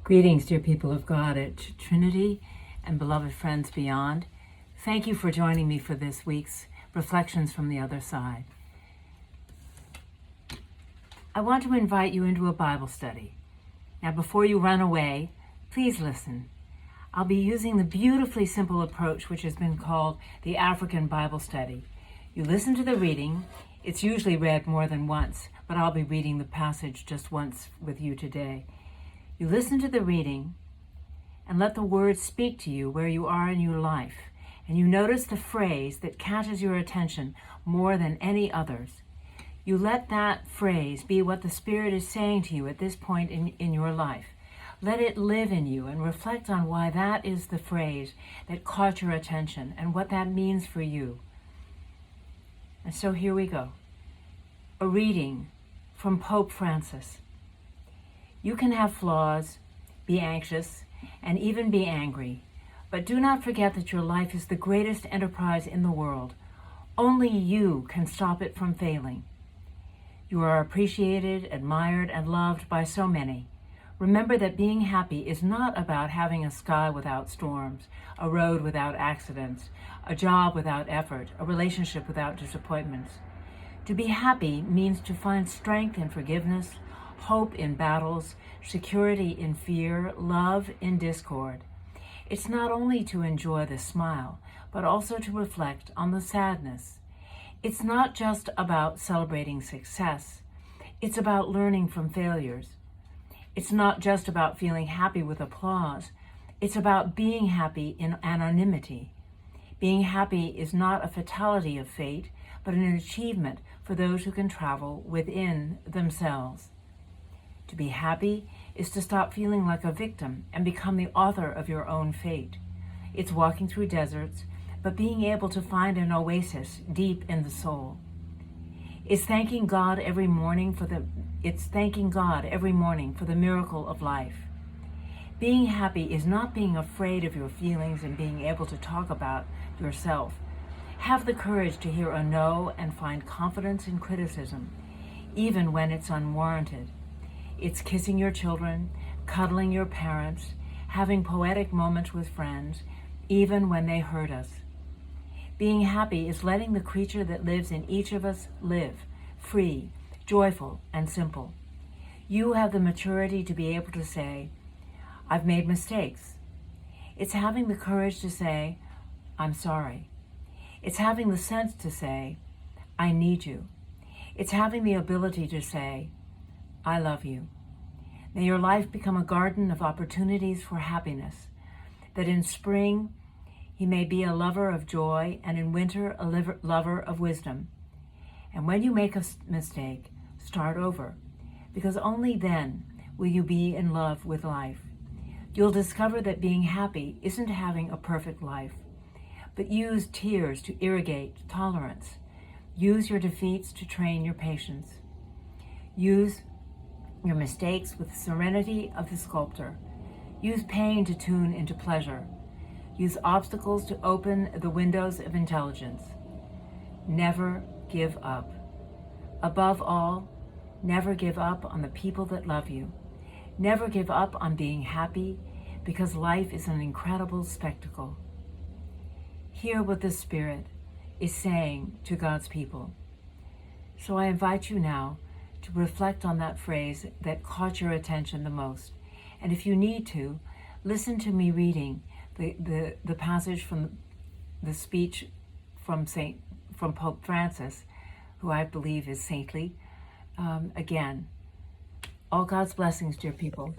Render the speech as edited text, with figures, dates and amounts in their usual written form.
Greetings, dear people of God at Trinity and beloved friends beyond. Thank you for joining me for this week's Reflections from the Other Side. I want to invite you into a Bible study. Now, before you run away, please listen. I'll be using the beautifully simple approach which has been called the African Bible Study. You listen to the reading. It's usually read more than once, but I'll be reading the passage just once with you today. You listen to the reading and let the words speak to you where you are in your life, and you notice the phrase that catches your attention more than any others. You let that phrase be what the Spirit is saying to you at this point in your life. Let it live in you and reflect on why that is the phrase that caught your attention and what that means for you. And so here we go. A reading from Pope Francis. You can have flaws, be anxious, and even be angry, but do not forget that your life is the greatest enterprise in the world. Only you can stop it from failing. You are appreciated, admired, and loved by so many. Remember that being happy is not about having a sky without storms, a road without accidents, a job without effort, a relationship without disappointments. To be happy means to find strength in forgiveness, hope in battles, security in fear, love in discord. It's not only to enjoy the smile, but also to reflect on the sadness. It's not just about celebrating success. It's about learning from failures. It's not just about feeling happy with applause. It's about being happy in anonymity. Being happy is not a fatality of fate, but an achievement for those who can travel within themselves. To be happy is to stop feeling like a victim and become the author of your own fate. It's walking through deserts, but being able to find an oasis deep in the soul. It's thanking God every morning for the miracle of life. Being happy is not being afraid of your feelings and being able to talk about yourself. Have the courage to hear a no and find confidence in criticism, even when it's unwarranted. It's kissing your children, cuddling your parents, having poetic moments with friends, even when they hurt us. Being happy is letting the creature that lives in each of us live, free, joyful, and simple. You have the maturity to be able to say, I've made mistakes. It's having the courage to say, I'm sorry. It's having the sense to say, I need you. It's having the ability to say, I love you. May your life become a garden of opportunities for happiness, that in spring he may be a lover of joy, and in winter a lover of wisdom. And when you make a mistake, start over, because only then will you be in love with life. You'll discover that being happy isn't having a perfect life, but use tears to irrigate tolerance. Use your defeats to train your patience. Use your mistakes with the serenity of the sculptor. Use pain to tune into pleasure. Use obstacles to open the windows of intelligence. Never give up. Above all, never give up on the people that love you. Never give up on being happy, because life is an incredible spectacle. Hear what the Spirit is saying to God's people. So I invite you now to reflect on that phrase that caught your attention the most. And if you need to, listen to me reading the passage from the speech from Pope Francis, who I believe is saintly. Again, all God's blessings, dear people.